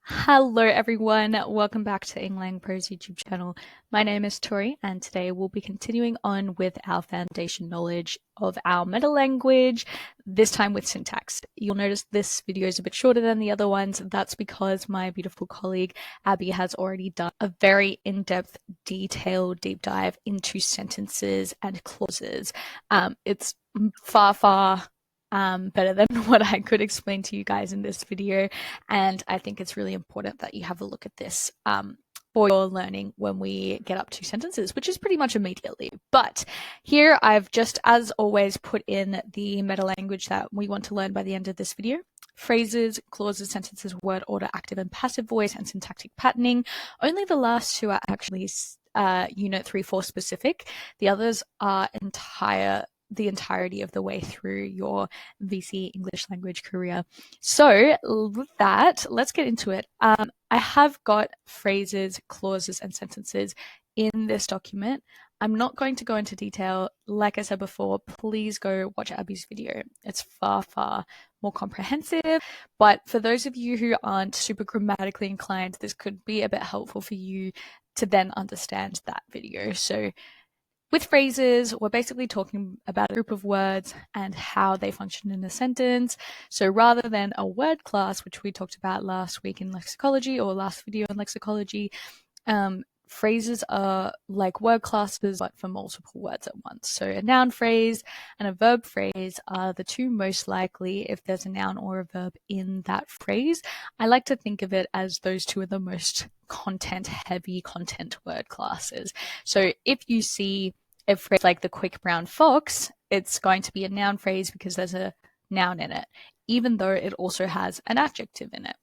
Hello everyone, welcome back to Eng Lang Pro's YouTube channel. My name is Tori and today we'll be continuing on with our foundation knowledge of our metalanguage, this time with syntax. You'll notice this video is a bit shorter than the other ones. That's because my beautiful colleague Abby has already done a very in-depth, detailed deep dive into sentences and clauses. It's far better than what I could explain to you guys in this video, and I think it's really important that you have a look at this for your learning when we get up to sentences, which is pretty much immediately. But here I've just, as always, put in the meta language that we want to learn by the end of this video. Phrases, clauses, sentences, word order, active and passive voice, and syntactic patterning. Only the last two are actually Unit 3-4 specific. The others are the entirety of the way through your VCE English language career. So with that, let's get into it. I have got phrases, clauses, and sentences in this document. I'm not going to go into detail. Like I said before, please go watch Abby's video. It's far more comprehensive. But for those of you who aren't super grammatically inclined, this could be a bit helpful for you to then understand that video. So with phrases, we're basically talking about a group of words and how they function in a sentence. So rather than a word class, which we talked about last week in lexicology or last video in lexicology, phrases are like word classes but for multiple words at once. So a noun phrase and a verb phrase are the two most likely if there's a noun or a verb in that phrase. I like to think of it as those two are the most content-heavy content word classes. So if you see a phrase like the quick brown fox, it's going to be a noun phrase because there's a noun in it, even though it also has an adjective in it.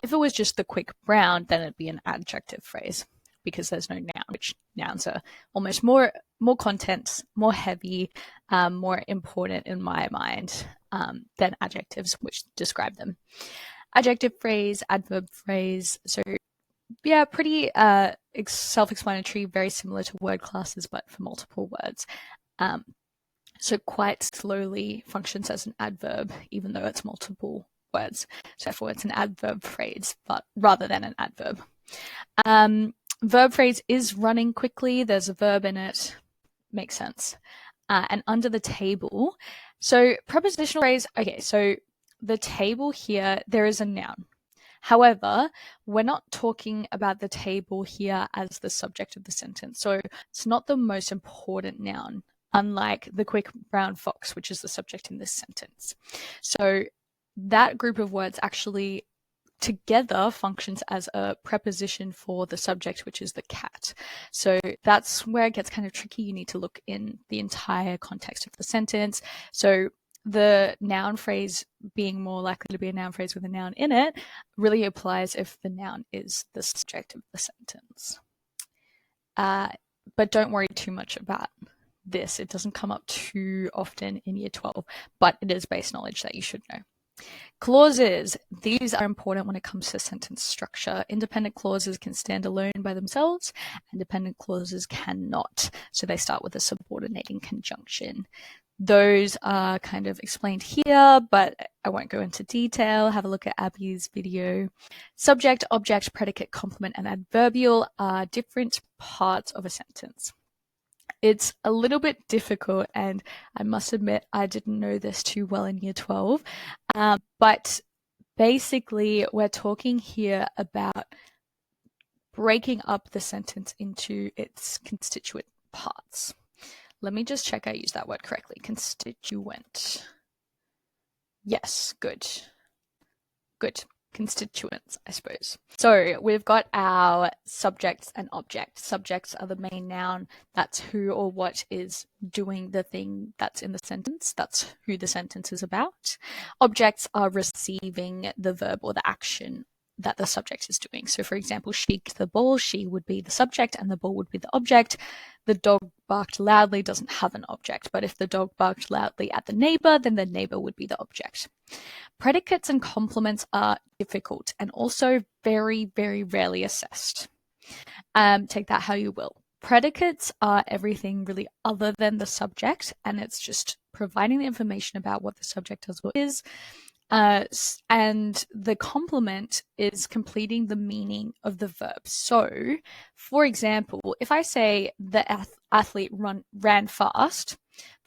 If it was just the quick brown, then it'd be an adjective phrase because there's no noun, which nouns are almost more content, more heavy, more important in my mind than adjectives, which describe them. Adjective phrase, adverb phrase. So yeah, pretty self-explanatory, very similar to word classes, but for multiple words. So quite slowly functions as an adverb, even though it's multiple words. So therefore, it's an adverb phrase, but rather than an adverb. Verb phrase is running quickly. There's a verb in it. Makes sense. And under the table, so prepositional phrase. Okay, so the table here, there is a noun. However, we're not talking about the table here as the subject of the sentence. So it's not the most important noun, unlike the quick brown fox, which is the subject in this sentence. So that group of words actually together functions as a preposition for the subject, which is the cat. So that's where it gets kind of tricky. You need to look in the entire context of the sentence. So the noun phrase being more likely to be a noun phrase with a noun in it really applies if the noun is the subject of the sentence. But don't worry too much about this. It doesn't come up too often in year 12, but it is base knowledge that you should know. Clauses. These are important when it comes to sentence structure. Independent clauses can stand alone by themselves, and dependent clauses cannot. So they start with a subordinating conjunction. Those are kind of explained here, but I won't go into detail. Have a look at Abby's video. Subject, object, predicate, complement, and adverbial are different parts of a sentence. It's a little bit difficult, and I must admit I didn't know this too well in year 12. But basically, we're talking here about breaking up the sentence into its constituent parts. Let me just check I use that word correctly. Constituent. Yes, good. Good. Constituents, I suppose. So we've got our subjects and objects. Subjects are the main noun. That's who or what is doing the thing that's in the sentence. That's who the sentence is about. Objects are receiving the verb or the action that the subject is doing. So for example, she kicked the ball, she would be the subject and the ball would be the object. The dog barked loudly doesn't have an object, but if the dog barked loudly at the neighbor, then the neighbor would be the object. Predicates and complements are difficult and also very rarely assessed. Take that how you will. Predicates are everything really other than the subject, and it's just providing the information about what the subject does or is. and the complement is completing the meaning of the verb. So, for example, if I say the athlete ran fast,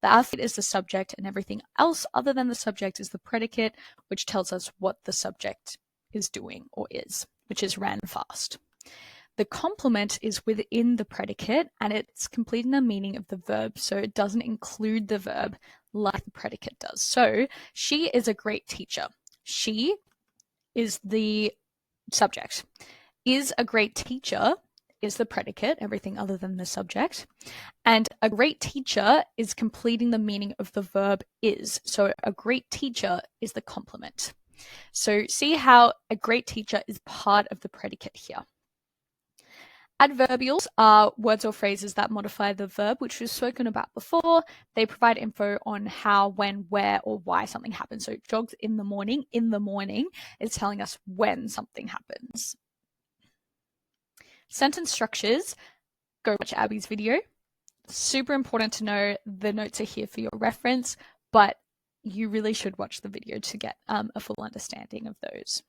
the athlete is the subject and everything else other than the subject is the predicate, which tells us what the subject is doing or is, which is ran fast. The complement is within the predicate and it's completing the meaning of the verb, so it doesn't include the verb like the predicate does. So, she is a great teacher. She is the subject. Is a great teacher is the predicate, everything other than the subject. And a great teacher is completing the meaning of the verb is. So, a great teacher is the complement. So, see how a great teacher is part of the predicate here. Adverbials are words or phrases that modify the verb, which we've spoken about before. They provide info on how, when, where, or why something happens. So jogs in the morning is telling us when something happens. Sentence structures, go watch Abby's video. Super important to know. The notes are here for your reference, but you really should watch the video to get a full understanding of those.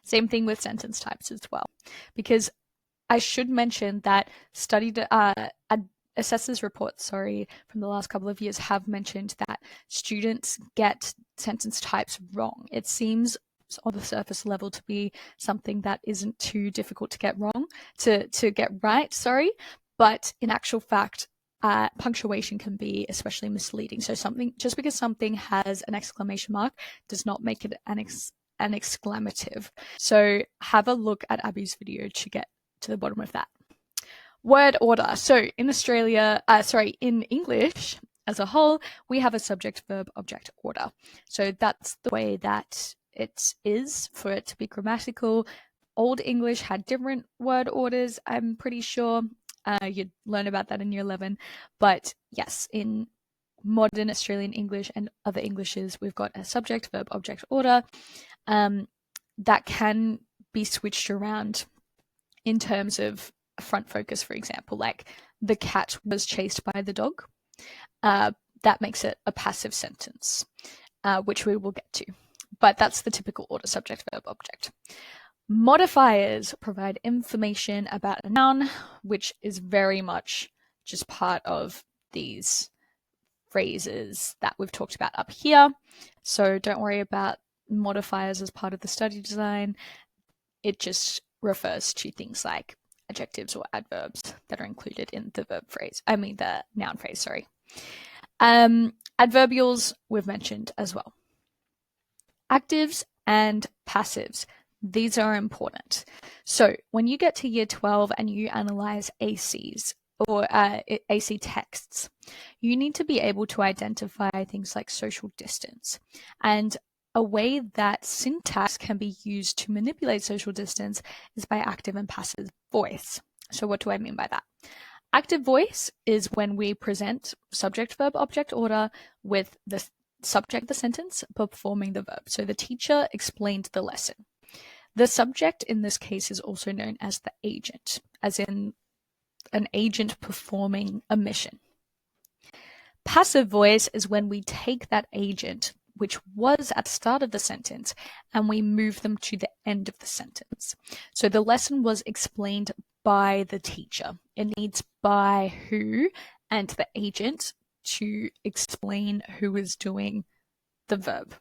Same thing with sentence types as well, because I should mention that assessors reports, from the last couple of years have mentioned that students get sentence types wrong. It seems on the surface level to be something that isn't too difficult to get wrong, to get right, but in actual fact, punctuation can be especially misleading. So just because something has an exclamation mark does not make it an exclamative. So have a look at Abby's video to get to the bottom of that. Word order. So in in English as a whole, we have a subject, verb, object order. So that's the way that it is for it to be grammatical. Old English had different word orders, I'm pretty sure. You'd learn about that in year 11. But yes, in modern Australian English and other Englishes, we've got a subject, verb, object order that can be switched around in terms of front focus, for example, like the cat was chased by the dog. That makes it a passive sentence, which we will get to. But that's the typical order: subject, verb, object. Modifiers provide information about a noun, which is very much just part of these phrases that we've talked about up here. So don't worry about modifiers as part of the study design. It just refers to things like adjectives or adverbs that are included in the the noun phrase, Adverbials we've mentioned as well. Actives and passives. These are important. So when you get to year 12 and you analyze ACs or AC texts, you need to be able to identify things like social distance. And a way that syntax can be used to manipulate social distance is by active and passive voice. So what do I mean by that? Active voice is when we present subject, verb, object order with the subject, the sentence, performing the verb. So the teacher explained the lesson. The subject in this case is also known as the agent, as in an agent performing a mission. Passive voice is when we take that agent, which was at the start of the sentence, and we move them to the end of the sentence. So the lesson was explained by the teacher. It needs by who and the agent to explain who is doing the verb.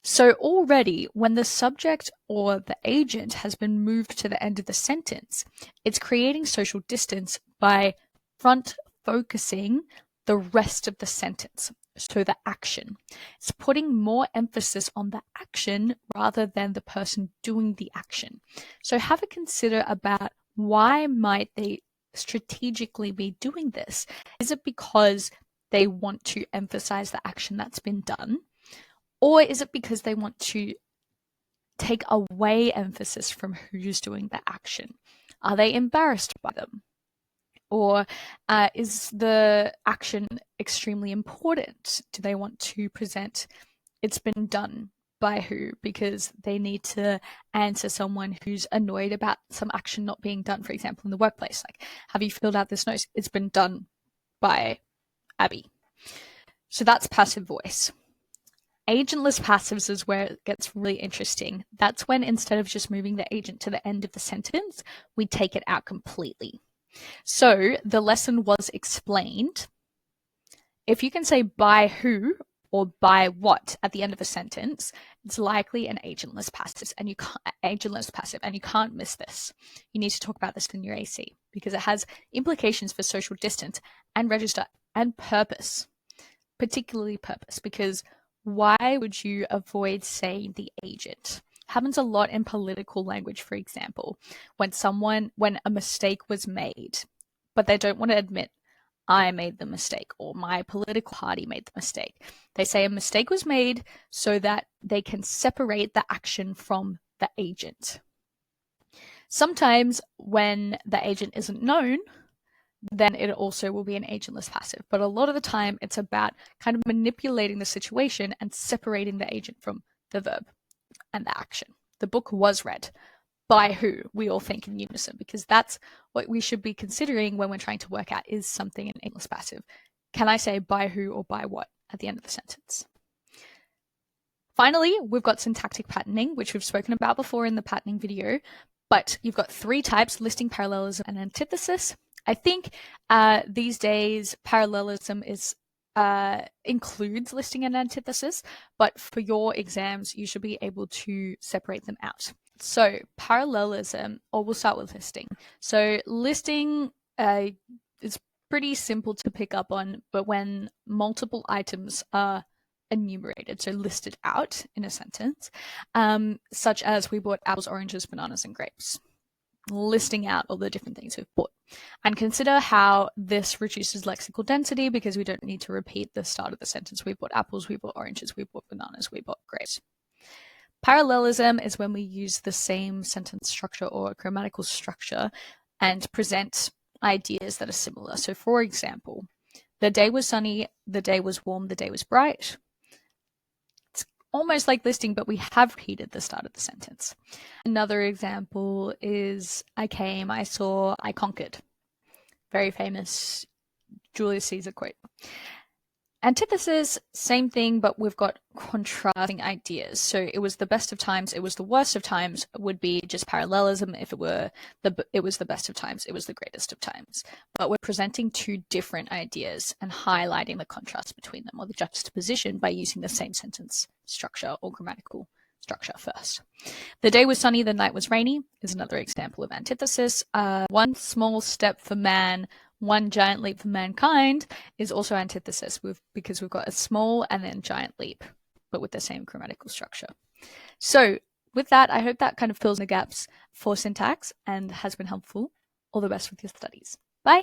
So already, when the subject or the agent has been moved to the end of the sentence, it's creating social distance by front focusing the rest of the sentence. So the action. It's putting more emphasis on the action rather than the person doing the action. So have a consider about why might they strategically be doing this? Is it because they want to emphasize the action that's been done? Or is it because they want to take away emphasis from who's doing the action? Are they embarrassed by them? Or is the action extremely important? Do they want to present it's been done by who because they need to answer someone who's annoyed about some action not being done, for example, in the workplace? Like, have you filled out this note? It's been done by Abby. So that's passive voice. Agentless passives is where it gets really interesting. That's when instead of just moving the agent to the end of the sentence, we take it out completely. So the lesson was explained. If you can say by who or by what at the end of a sentence, it's likely an agentless passive, and you can't miss this. You need to talk about this in your AC because it has implications for social distance and register and purpose, particularly purpose, because why would you avoid saying the agent? Happens a lot in political language, for example, when a mistake was made, but they don't want to admit I made the mistake or my political party made the mistake. They say a mistake was made so that they can separate the action from the agent. Sometimes when the agent isn't known, then it also will be an agentless passive. But a lot of the time, it's about kind of manipulating the situation and separating the agent from the verb and the action. The book was read. By who? We all think in unison, because that's what we should be considering when we're trying to work out, is something an agentless passive. Can I say by who or by what at the end of the sentence? Finally, we've got syntactic patterning, which we've spoken about before in the patterning video, but you've got 3 types: listing, parallelism, and antithesis. I think these days parallelism includes listing and antithesis, but for your exams, you should be able to separate them out. So parallelism, or we'll start with listing. So listing is pretty simple to pick up on, but when multiple items are enumerated, so listed out in a sentence, such as we bought apples, oranges, bananas, and grapes. Listing out all the different things we've bought. And consider how this reduces lexical density because we don't need to repeat the start of the sentence. We bought apples, we bought oranges, we bought bananas, we bought grapes. Parallelism is when we use the same sentence structure or grammatical structure and present ideas that are similar. So for example, the day was sunny, the day was warm, the day was bright. It's almost like listing, but we have repeated the start of the sentence. Another example is I came, I saw, I conquered. Very famous Julius Caesar quote. Antithesis, same thing, but we've got contrasting ideas. So it was the best of times, it was the worst of times, would be just parallelism. If it was the best of times, it was the greatest of times. But we're presenting 2 different ideas and highlighting the contrast between them, or the juxtaposition, by using the same sentence structure or grammatical structure first. The day was sunny, the night was rainy is another example of antithesis. One small step for man, one giant leap for mankind is also antithesis because we've got a small and then giant leap, but with the same grammatical structure. So with that, I hope that kind of fills in the gaps for syntax and has been helpful. All the best with your studies. Bye.